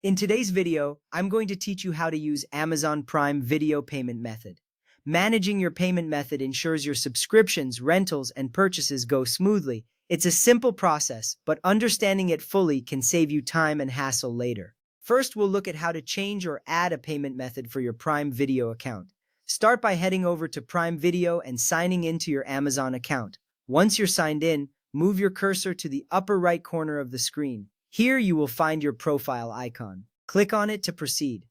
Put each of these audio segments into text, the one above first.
In today's video, I'm going to teach you how to use Amazon Prime Video Payment Method. Managing your payment method ensures your subscriptions, rentals, and purchases go smoothly. It's a simple process, but understanding it fully can save you time and hassle later. First, we'll look at how to change or add a payment method for your Prime Video account. Start by heading over to Prime Video and signing into your Amazon account. Once you're signed in, move your cursor to the upper right corner of the screen. Here you will find your profile icon. Click on it to proceed.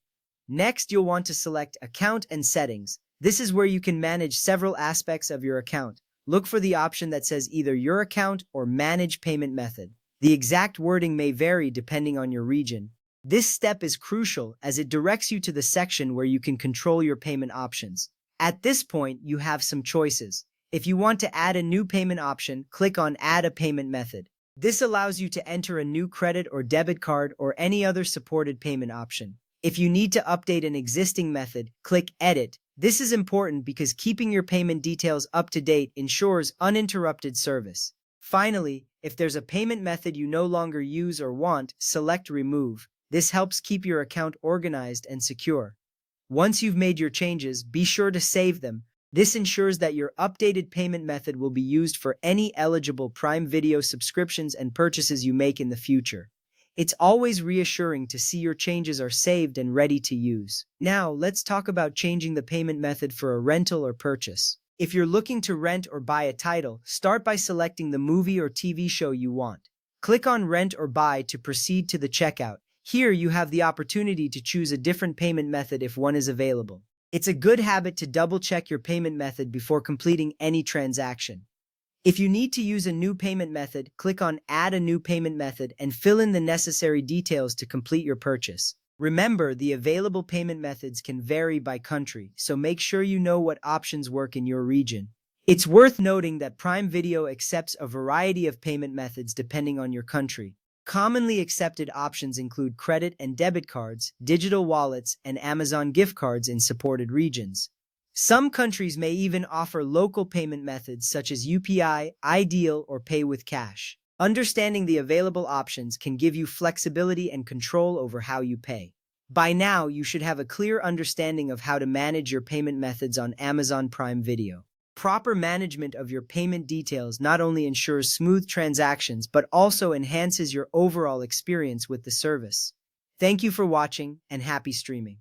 Next, you'll want to select Account and Settings. This is where you can manage several aspects of your account. Look for the option that says either Your Account or Manage Payment Method. The exact wording may vary depending on your region. This step is crucial as it directs you to the section where you can control your payment options. At this point, you have some choices. If you want to add a new payment option, click on Add a Payment Method. This allows you to enter a new credit or debit card or any other supported payment option. If you need to update an existing method, click Edit. This is important because keeping your payment details up to date ensures uninterrupted service. Finally, if there's a payment method you no longer use or want, select Remove. This helps keep your account organized and secure. Once you've made your changes, be sure to save them. This ensures that your updated payment method will be used for any eligible Prime Video subscriptions and purchases you make in the future. It's always reassuring to see your changes are saved and ready to use. Now, let's talk about changing the payment method for a rental or purchase. If you're looking to rent or buy a title, start by selecting the movie or TV show you want. Click on Rent or Buy to proceed to the checkout. Here, you have the opportunity to choose a different payment method if one is available. It's a good habit to double-check your payment method before completing any transaction. If you need to use a new payment method, click on Add a New Payment Method and fill in the necessary details to complete your purchase. Remember, the available payment methods can vary by country, so make sure you know what options work in your region. It's worth noting that Prime Video accepts a variety of payment methods depending on your country. Commonly accepted options include credit and debit cards, digital wallets, and Amazon gift cards in supported regions. Some countries may even offer local payment methods such as UPI, iDeal, or Pay with Cash. Understanding the available options can give you flexibility and control over how you pay. By now, you should have a clear understanding of how to manage your payment methods on Amazon Prime Video. Proper management of your payment details not only ensures smooth transactions but also enhances your overall experience with the service. Thank you for watching and happy streaming.